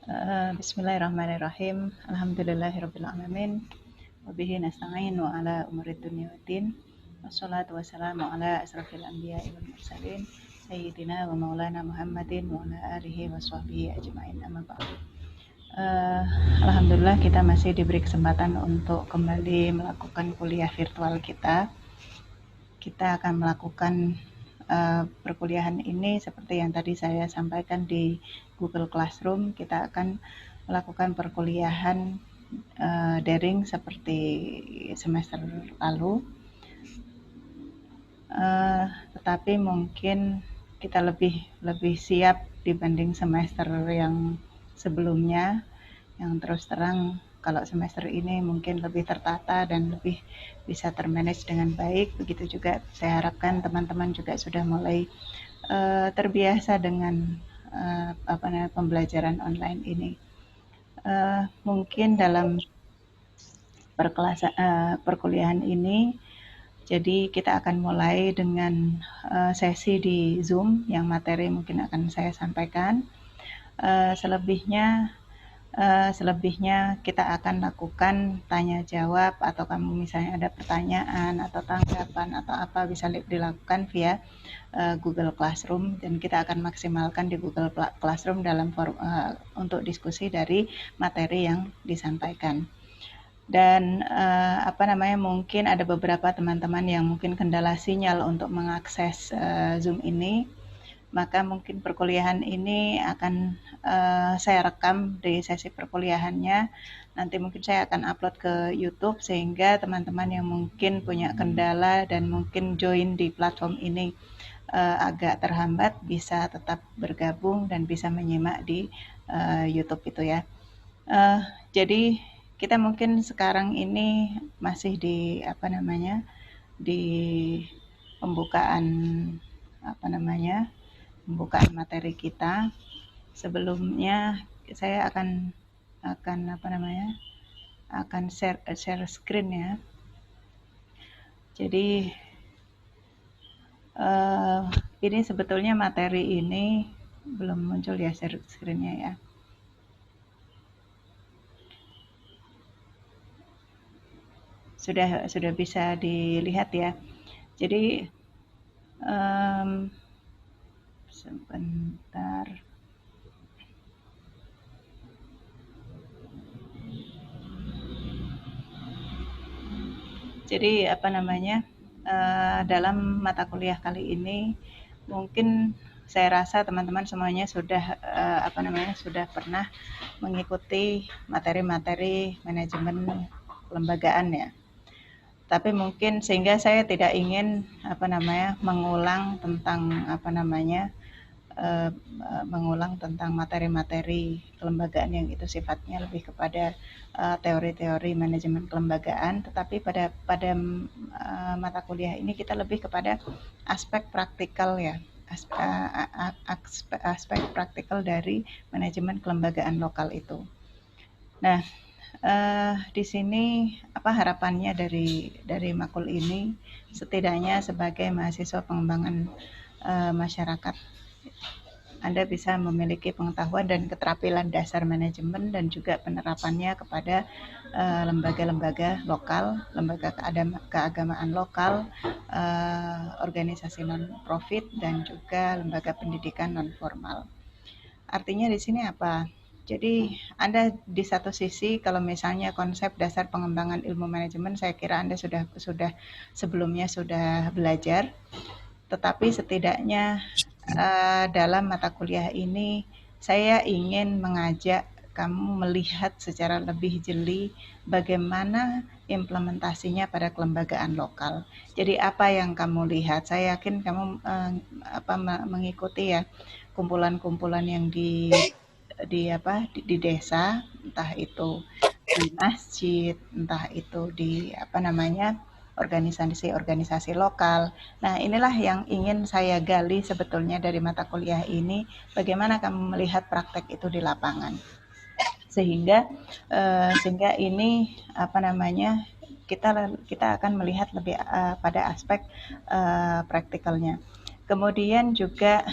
Bismillahirrahmanirrahim. Alhamdulillahirrabbilalamin. Wabihi nasta'in wa ala umurid dunya waddin. Wassalatu wassalamu ala asrafil anbiya'i wal mursalin. Sayyidina wa maulana Muhammadin wa ala alihi wa sahbihi ajma'in amma ba'du. Alhamdulillah kita masih diberi kesempatan untuk kembali melakukan kuliah virtual kita. Kita akan melakukan perkuliahan ini seperti yang tadi saya sampaikan di Google Classroom. Kita akan melakukan perkuliahan daring seperti semester lalu, tetapi mungkin kita lebih siap dibanding semester yang sebelumnya, yang terus terang kalau semester ini mungkin lebih tertata dan lebih bisa termanage dengan baik. Begitu juga saya harapkan teman-teman juga sudah mulai terbiasa dengan pembelajaran online ini. Mungkin dalam perkuliahan ini, jadi kita akan mulai dengan sesi di Zoom yang materi mungkin akan saya sampaikan. Selebihnya kita akan lakukan tanya jawab, atau kamu misalnya ada pertanyaan atau tanggapan atau apa bisa dilakukan via Google Classroom, dan kita akan maksimalkan di Google Classroom dalam untuk diskusi dari materi yang disampaikan. Dan mungkin ada beberapa teman-teman yang mungkin kendala sinyal untuk mengakses Zoom ini, maka mungkin perkuliahan ini akan saya rekam di sesi perkuliahannya. Nanti mungkin saya akan upload ke YouTube, sehingga teman-teman yang mungkin punya kendala dan mungkin join di platform ini agak terhambat bisa tetap bergabung dan bisa menyimak di YouTube itu ya. Jadi kita mungkin sekarang ini masih di di pembukaan pembukaan materi kita. Sebelumnya saya akan share screen ya. Jadi ini sebetulnya materi ini belum muncul ya share screen-nya ya. Sudah bisa dilihat ya. Jadi sebentar. Jadi dalam mata kuliah kali ini mungkin saya rasa teman-teman semuanya sudah sudah pernah mengikuti materi-materi manajemen kelembagaan ya. Tapi mungkin sehingga saya tidak ingin mengulang tentang materi-materi kelembagaan yang itu sifatnya lebih kepada teori-teori manajemen kelembagaan, tetapi pada mata kuliah ini kita lebih kepada aspek praktikal ya, aspek praktikal dari manajemen kelembagaan lokal itu. Nah, di sini apa harapannya dari makul ini, setidaknya sebagai mahasiswa pengembangan masyarakat, Anda bisa memiliki pengetahuan dan keterampilan dasar manajemen dan juga penerapannya kepada lembaga-lembaga lokal, lembaga keagamaan lokal, organisasi non-profit, dan juga lembaga pendidikan non-formal. Artinya di sini apa? Jadi Anda di satu sisi kalau misalnya konsep dasar pengembangan ilmu manajemen, saya kira Anda sudah sebelumnya sudah belajar, tetapi setidaknya dalam mata kuliah ini saya ingin mengajak kamu melihat secara lebih jeli bagaimana implementasinya pada kelembagaan lokal. Jadi apa yang kamu lihat? Saya yakin kamu mengikuti ya kumpulan-kumpulan yang di desa, entah itu di masjid, entah itu di organisasi-organisasi lokal. Nah, inilah yang ingin saya gali sebetulnya dari mata kuliah ini, bagaimana kamu melihat praktek itu di lapangan. Sehingga ini kita akan melihat lebih pada aspek praktikalnya. Kemudian juga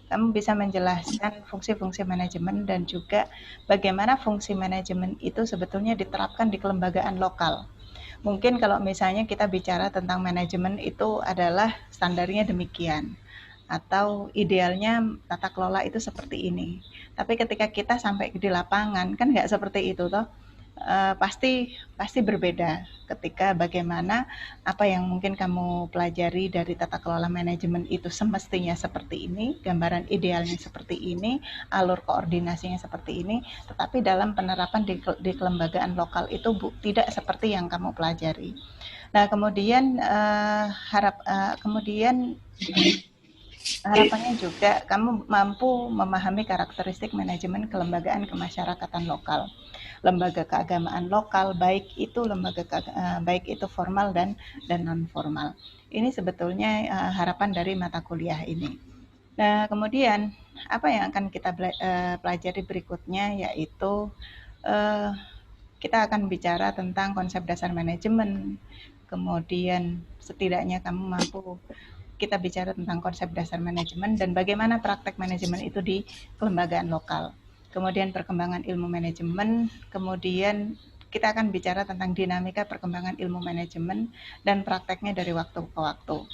Kamu bisa menjelaskan fungsi-fungsi manajemen dan juga bagaimana fungsi manajemen itu sebetulnya diterapkan di kelembagaan lokal. Mungkin kalau misalnya kita bicara tentang manajemen itu adalah standarnya demikian, atau idealnya tata kelola itu seperti ini. Tapi ketika kita sampai di lapangan kan nggak seperti itu toh. Pasti pasti berbeda ketika bagaimana apa yang mungkin kamu pelajari dari tata kelola manajemen itu semestinya seperti ini, gambaran idealnya seperti ini, alur koordinasinya seperti ini, tetapi dalam penerapan di kelembagaan lokal itu tidak seperti yang kamu pelajari. Nah, kemudian kemudian harapannya juga kamu mampu memahami karakteristik manajemen kelembagaan kemasyarakatan lokal, lembaga keagamaan lokal, baik itu formal dan non formal. Ini sebetulnya harapan dari mata kuliah ini. Nah, kemudian apa yang akan kita pelajari berikutnya yaitu uh, kita akan bicara tentang konsep dasar manajemen. Kemudian setidaknya kamu mampu kita bicara tentang konsep dasar manajemen dan bagaimana praktek manajemen itu di kelembagaan lokal. Kemudian perkembangan ilmu manajemen, kemudian kita akan bicara tentang dinamika perkembangan ilmu manajemen dan prakteknya dari waktu ke waktu.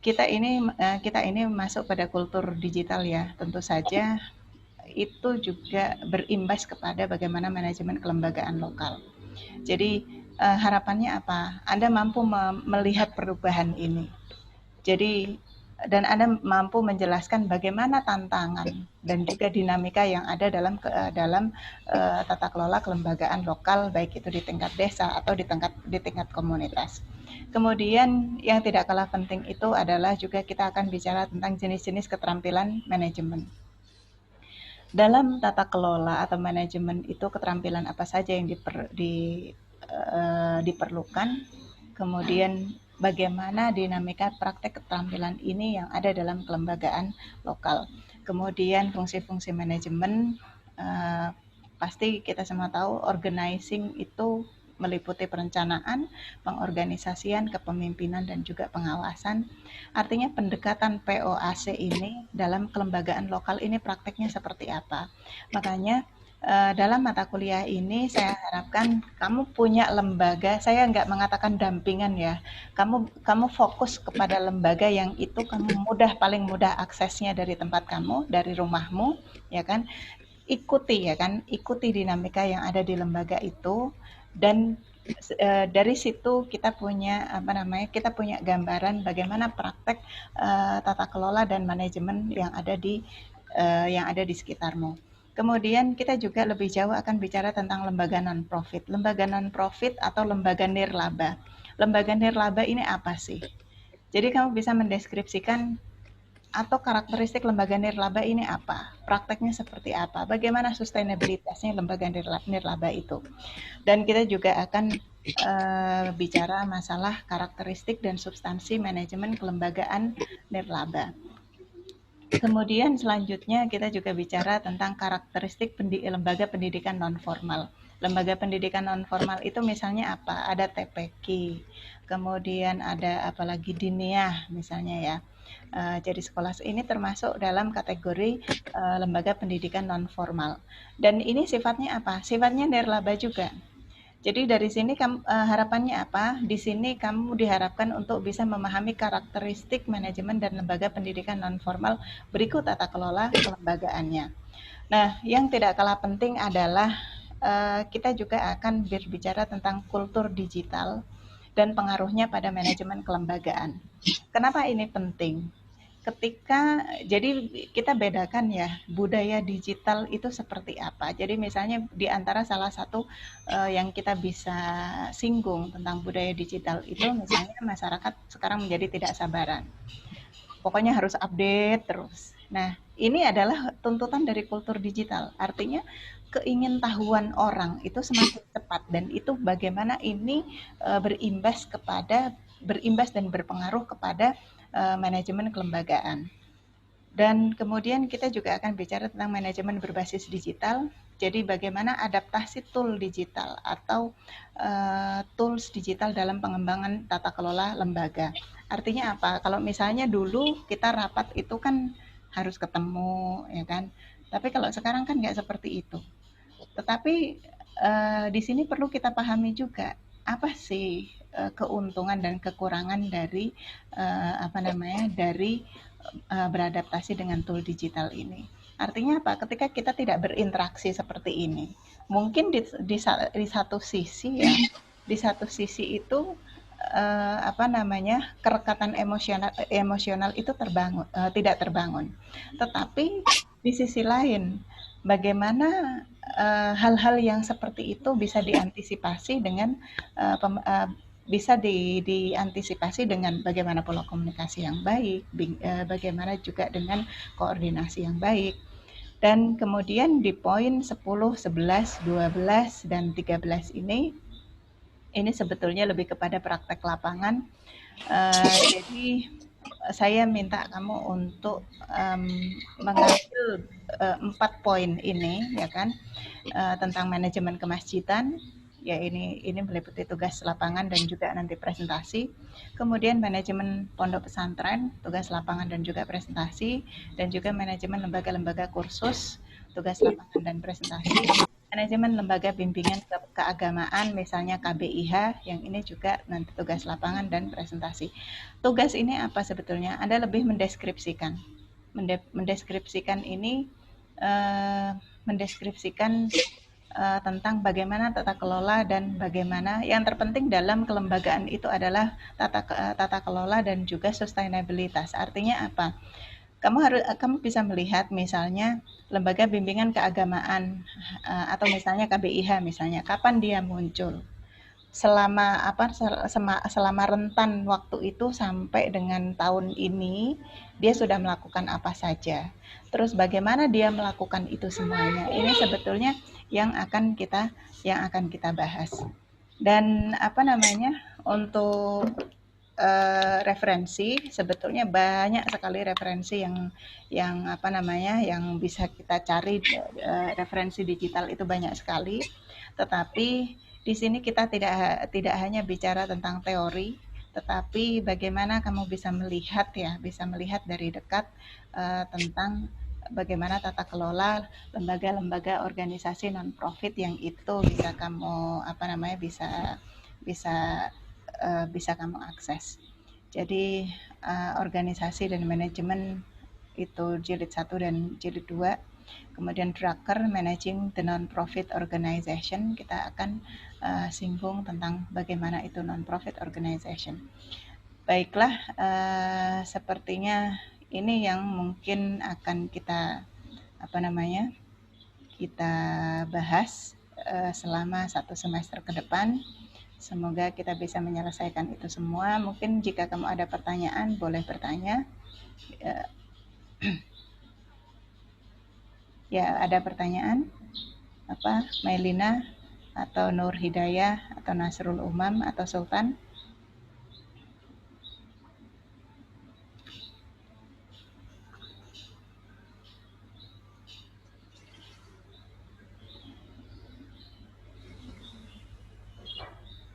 Kita ini masuk pada kultur digital ya, tentu saja itu juga berimbas kepada bagaimana manajemen kelembagaan lokal. Jadi harapannya apa? Anda mampu melihat perubahan ini. Jadi dan Anda mampu menjelaskan bagaimana tantangan dan juga dinamika yang ada dalam tata kelola kelembagaan lokal baik itu di tingkat desa atau di tingkat komunitas. Kemudian yang tidak kalah penting itu adalah juga kita akan bicara tentang jenis-jenis keterampilan manajemen. Dalam tata kelola atau manajemen itu keterampilan apa saja yang diperlukan, kemudian bagaimana dinamika praktek keterampilan ini yang ada dalam kelembagaan lokal. Kemudian fungsi-fungsi manajemen, eh, pasti kita semua tahu organizing itu meliputi perencanaan, pengorganisasian, kepemimpinan, dan juga pengawasan. Artinya pendekatan POAC ini dalam kelembagaan lokal ini prakteknya seperti apa. Makanya dalam mata kuliah ini saya harapkan kamu punya lembaga, saya nggak mengatakan dampingan ya, kamu fokus kepada lembaga yang itu kamu paling mudah aksesnya dari tempat kamu, dari rumahmu, ya kan, ikuti dinamika yang ada di lembaga itu dan dari situ kita punya gambaran bagaimana praktek tata kelola dan manajemen yang ada di sekitarmu. Kemudian kita juga lebih jauh akan bicara tentang lembaga non-profit atau lembaga nirlaba. Lembaga nirlaba ini apa sih? Jadi kamu bisa mendeskripsikan atau karakteristik lembaga nirlaba ini apa? Prakteknya seperti apa? Bagaimana sustainabilitasnya lembaga nirlaba itu? Dan kita juga akan bicara masalah karakteristik dan substansi manajemen kelembagaan nirlaba. Kemudian selanjutnya kita juga bicara tentang karakteristik lembaga pendidikan non-formal. Lembaga pendidikan non-formal itu misalnya apa? Ada TPQ, kemudian ada apalagi diniyah misalnya ya. Jadi sekolah ini termasuk dalam kategori lembaga pendidikan non-formal. Dan ini sifatnya apa? Sifatnya nirlaba juga. Jadi dari sini harapannya apa? Di sini kamu diharapkan untuk bisa memahami karakteristik manajemen dan lembaga pendidikan non-formal berikut tata kelola kelembagaannya. Nah, yang tidak kalah penting adalah kita juga akan berbicara tentang kultur digital dan pengaruhnya pada manajemen kelembagaan. Kenapa ini penting? Jadi kita bedakan ya budaya digital itu seperti apa. Jadi misalnya di antara salah satu yang kita bisa singgung tentang budaya digital itu misalnya masyarakat sekarang menjadi tidak sabaran. Pokoknya harus update terus. Nah, ini adalah tuntutan dari kultur digital. Artinya keingintahuan orang itu semakin cepat dan itu bagaimana ini berimbas dan berpengaruh kepada manajemen kelembagaan. Dan kemudian kita juga akan bicara tentang manajemen berbasis digital. Jadi bagaimana adaptasi tool digital atau tools digital dalam pengembangan tata kelola lembaga. Artinya apa? Kalau misalnya dulu kita rapat itu kan harus ketemu, ya kan. Tapi kalau sekarang kan nggak seperti itu. Tetapi di sini perlu kita pahami juga apa sih keuntungan dan kekurangan dari apa namanya dari beradaptasi dengan tool digital ini. Artinya apa? Ketika kita tidak berinteraksi seperti ini, mungkin di satu sisi ya, di satu sisi itu apa namanya kerekatan emosional emosional itu tidak terbangun. Tetapi di sisi lain, bagaimana hal-hal yang seperti itu bisa diantisipasi dengan bisa diantisipasi dengan bagaimana pola komunikasi yang baik, bagaimana juga dengan koordinasi yang baik. Dan kemudian di poin 10, 11, 12, dan 13 ini sebetulnya lebih kepada praktek lapangan. Jadi saya minta kamu untuk mengambil 4 poin ini, ya kan, tentang manajemen kemasjidan, ya ini meliputi tugas lapangan dan juga nanti presentasi. Kemudian manajemen pondok pesantren, tugas lapangan dan juga presentasi, dan juga manajemen lembaga-lembaga kursus, tugas lapangan dan presentasi. Manajemen lembaga bimbingan keagamaan, misalnya KBIH, yang ini juga nanti tugas lapangan dan presentasi. Tugas ini apa sebetulnya? Anda lebih mendeskripsikan. Mendeskripsikan ini mendeskripsikan tentang bagaimana tata kelola dan bagaimana yang terpenting dalam kelembagaan itu adalah tata kelola dan juga sustainabilitas. Artinya apa? Kamu bisa melihat misalnya lembaga bimbingan keagamaan atau misalnya KBIH misalnya, kapan dia muncul? Selama rentan waktu itu sampai dengan tahun ini dia sudah melakukan apa saja, terus bagaimana dia melakukan itu semuanya, ini sebetulnya yang akan kita bahas. Dan apa namanya, untuk referensi, sebetulnya banyak sekali referensi yang apa namanya yang bisa kita cari. Referensi digital itu banyak sekali, tetapi di sini kita tidak hanya bicara tentang teori, tetapi bagaimana kamu bisa melihat dari dekat tentang bagaimana tata kelola lembaga-lembaga organisasi non profit yang itu bisa kamu apa namanya bisa bisa kamu akses. Jadi organisasi dan manajemen itu jilid 1 dan jilid 2. Kemudian Drucker, Managing the Non-Profit Organization, kita akan singgung tentang bagaimana itu non-profit organization. Baiklah, sepertinya ini yang mungkin akan kita apa namanya kita bahas selama 1 semester ke depan. Semoga kita bisa menyelesaikan itu semua. Mungkin jika kamu ada pertanyaan, boleh bertanya. Ya, ada pertanyaan? Apa, Mailina atau Nur Hidayah atau Nasrul Umam atau Sultan?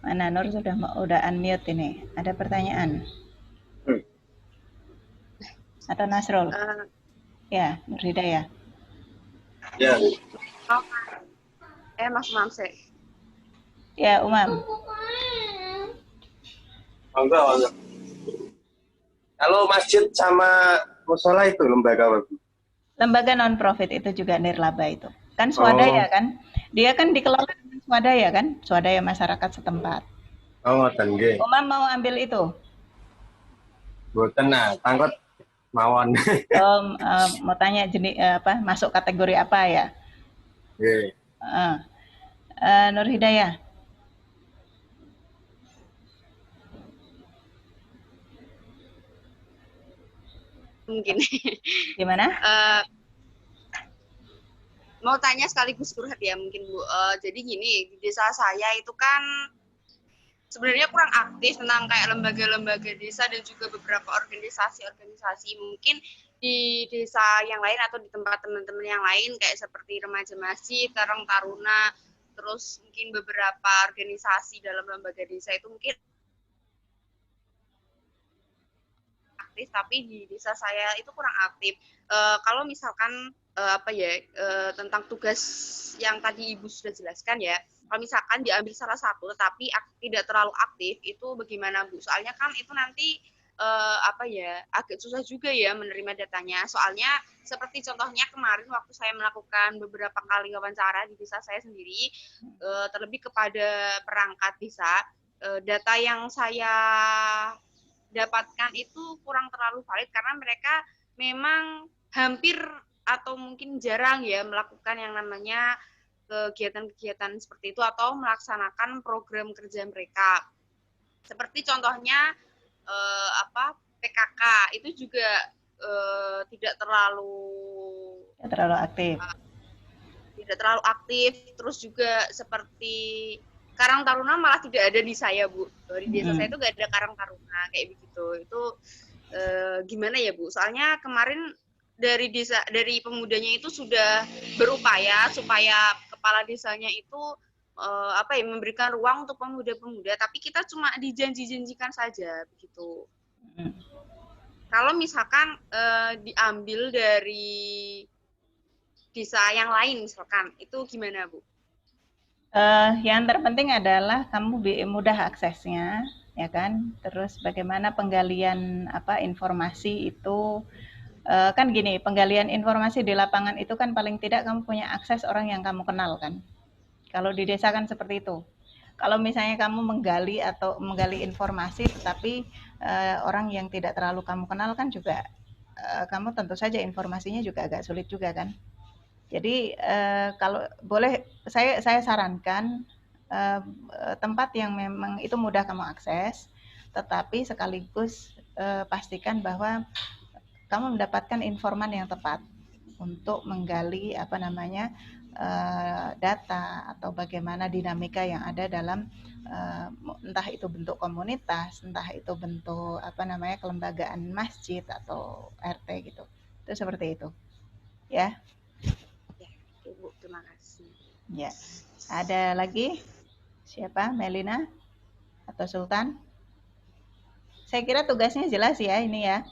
Mana Nur udah unmute ini. Ada pertanyaan? Atau Nasrul? Ya, Nur Hidayah. Ya. Mas Umam sih. Ya, Umam. Enggak. Kalau masjid sama musola itu lembaga apa? Lembaga non-profit itu juga nirlaba itu. Kan swadaya kan? Dia kan dikelola dengan swadaya kan? Swadaya masyarakat setempat. Oh, ngoten nggih. Umam mau ambil itu? Mboten tangkot mawon. Mau tanya jenis apa? Masuk kategori apa ya? Nggih. Nur Hidayah. Mungkin. Gimana? Mau tanya sekaligus curhat ya mungkin Bu. Jadi gini, di desa saya itu kan sebenarnya kurang aktif tentang kayak lembaga-lembaga desa dan juga beberapa organisasi-organisasi. Mungkin di desa yang lain atau di tempat teman-teman yang lain kayak seperti remaja masjid, Karang Taruna, terus mungkin beberapa organisasi dalam lembaga desa itu mungkin aktif, tapi di desa saya itu kurang aktif. Kalau misalkan tentang tugas yang tadi Ibu sudah jelaskan ya, kalau misalkan diambil salah satu tapi tidak terlalu aktif, itu bagaimana Bu? Soalnya kan itu nanti agak susah juga ya menerima datanya. Soalnya seperti contohnya kemarin waktu saya melakukan beberapa kali wawancara di desa saya sendiri, terlebih kepada perangkat desa, data yang saya dapatkan itu kurang terlalu valid karena mereka memang hampir atau mungkin jarang ya melakukan yang namanya kegiatan-kegiatan seperti itu atau melaksanakan program kerja mereka. Seperti contohnya PKK itu juga tidak terlalu aktif. Aktif. Terus juga seperti Karang Taruna malah tidak ada di saya, Bu. Di desa saya itu nggak ada Karang Taruna kayak begitu. Itu gimana ya, Bu? Soalnya kemarin dari pemudanya itu sudah berupaya supaya kepala desanya itu memberikan ruang untuk pemuda-pemuda, tapi kita cuma dijanji-janjikan saja begitu. Kalau misalkan diambil dari desa yang lain misalkan, itu gimana Bu? Yang terpenting adalah kamu mudah aksesnya, ya kan? Terus bagaimana penggalian informasi itu, kan gini, penggalian informasi di lapangan itu kan paling tidak kamu punya akses orang yang kamu kenal kan. Kalau di desa kan seperti itu. Kalau misalnya kamu menggali informasi, tetapi orang yang tidak terlalu kamu kenal kan juga, kamu tentu saja informasinya juga agak sulit juga kan. Jadi kalau boleh saya sarankan tempat yang memang itu mudah kamu akses, tetapi sekaligus pastikan bahwa kamu mendapatkan informan yang tepat untuk menggali data atau bagaimana dinamika yang ada dalam entah itu bentuk komunitas, entah itu bentuk kelembagaan masjid atau RT gitu. Itu seperti itu. Ya. Bu, terima kasih. Ya, ada lagi? Siapa? Melina atau Sultan? Saya kira tugasnya jelas ya ini ya.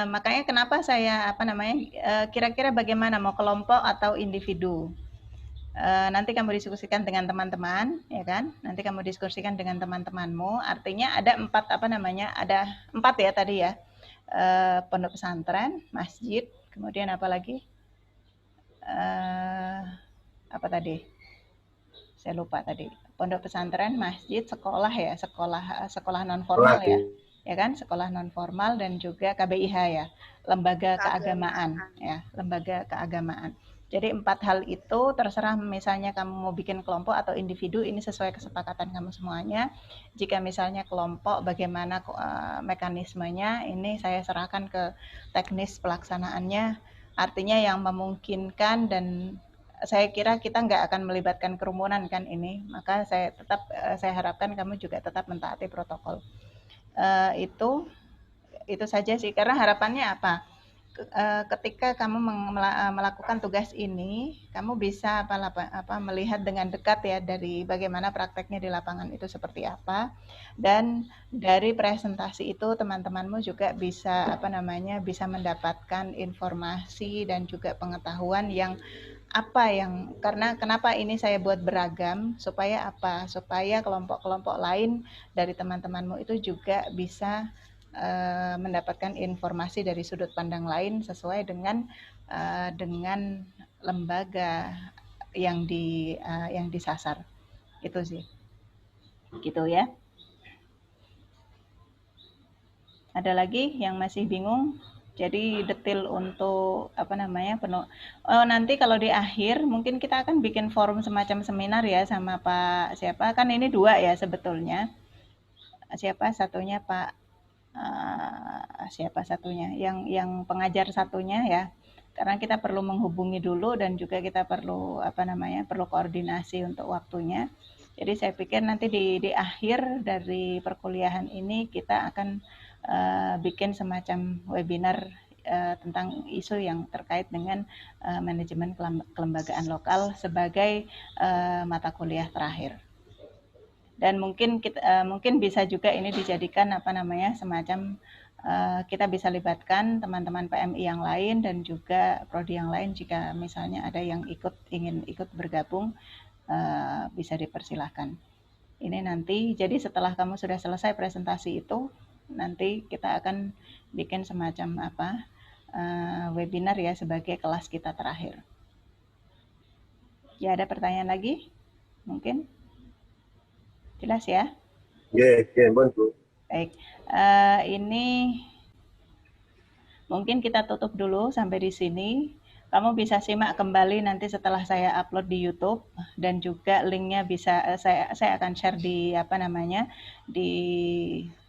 Makanya kenapa saya kira-kira bagaimana mau kelompok atau individu? Nanti kamu diskusikan dengan teman-teman, ya kan? Nanti kamu diskusikan dengan teman-temanmu. Artinya ada ada 4 ya tadi ya. Pondok pesantren, masjid, kemudian apa lagi? Apa tadi? Saya lupa tadi. Pondok pesantren, masjid, sekolah ya, sekolah non formal ya kan? Sekolah non formal dan juga KBIH ya, lembaga keagamaan ya, lembaga keagamaan. Jadi 4 hal itu terserah misalnya kamu mau bikin kelompok atau individu, ini sesuai kesepakatan kamu semuanya. Jika misalnya kelompok, bagaimana mekanismenya, ini saya serahkan ke teknis pelaksanaannya. Artinya yang memungkinkan, dan saya kira kita nggak akan melibatkan kerumunan kan ini, maka saya harapkan kamu juga tetap mentaati protokol. Itu saja sih, karena harapannya apa? Ketika kamu melakukan tugas ini, kamu bisa melihat dengan dekat ya dari bagaimana prakteknya di lapangan itu seperti apa, dan dari presentasi itu teman-temanmu juga bisa bisa mendapatkan informasi dan juga pengetahuan yang karena kenapa ini saya buat beragam, supaya supaya kelompok-kelompok lain dari teman-temanmu itu juga bisa mendapatkan informasi dari sudut pandang lain sesuai dengan lembaga yang disasar. Itu sih. Gitu ya. Ada lagi yang masih bingung? Jadi detail untuk nanti kalau di akhir mungkin kita akan bikin forum semacam seminar ya sama Pak siapa, kan ini 2 ya sebetulnya. Siapa satunya Pak siapa satunya yang pengajar satunya ya, karena kita perlu menghubungi dulu dan juga kita perlu perlu koordinasi untuk waktunya. Jadi saya pikir nanti di akhir dari perkuliahan ini kita akan bikin semacam webinar tentang isu yang terkait dengan manajemen kelembagaan lokal sebagai mata kuliah terakhir. Dan mungkin bisa juga ini dijadikan semacam kita bisa libatkan teman-teman PMI yang lain dan juga prodi yang lain jika misalnya ada yang ingin ikut bergabung, bisa dipersilahkan. Ini nanti, jadi setelah kamu sudah selesai presentasi itu, nanti kita akan bikin semacam webinar ya sebagai kelas kita terakhir. Ya, ada pertanyaan lagi? Mungkin? Jelas ya? Bu. Baik, ini mungkin kita tutup dulu sampai di sini. Kamu bisa simak kembali nanti setelah saya upload di YouTube dan juga linknya bisa saya akan share di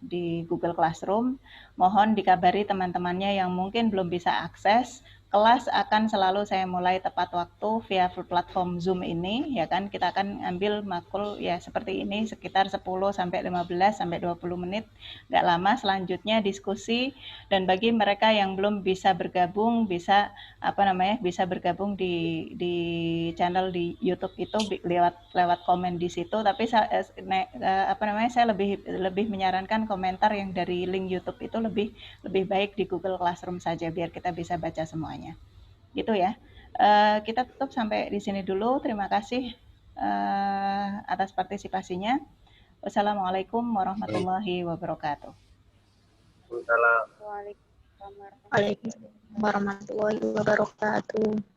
di Google Classroom. Mohon dikabari teman-temannya yang mungkin belum bisa akses. Kelas akan selalu saya mulai tepat waktu via platform Zoom ini, ya kan. Kita akan ambil makul ya seperti ini sekitar 10 sampai 15 sampai 20 menit, nggak lama. Selanjutnya diskusi, dan bagi mereka yang belum bisa bergabung bisa bisa bergabung di channel di YouTube itu lewat komen di situ. Tapi saya lebih menyarankan komentar yang dari link YouTube itu lebih baik di Google Classroom saja biar kita bisa baca semuanya. Gitu ya. Kita tutup sampai di sini dulu. Terima kasih atas partisipasinya. Wassalamualaikum warahmatullahi wabarakatuh. Waalaikumsalam. Waalaikumsalam. Waalaikumsalam warahmatullahi wabarakatuh.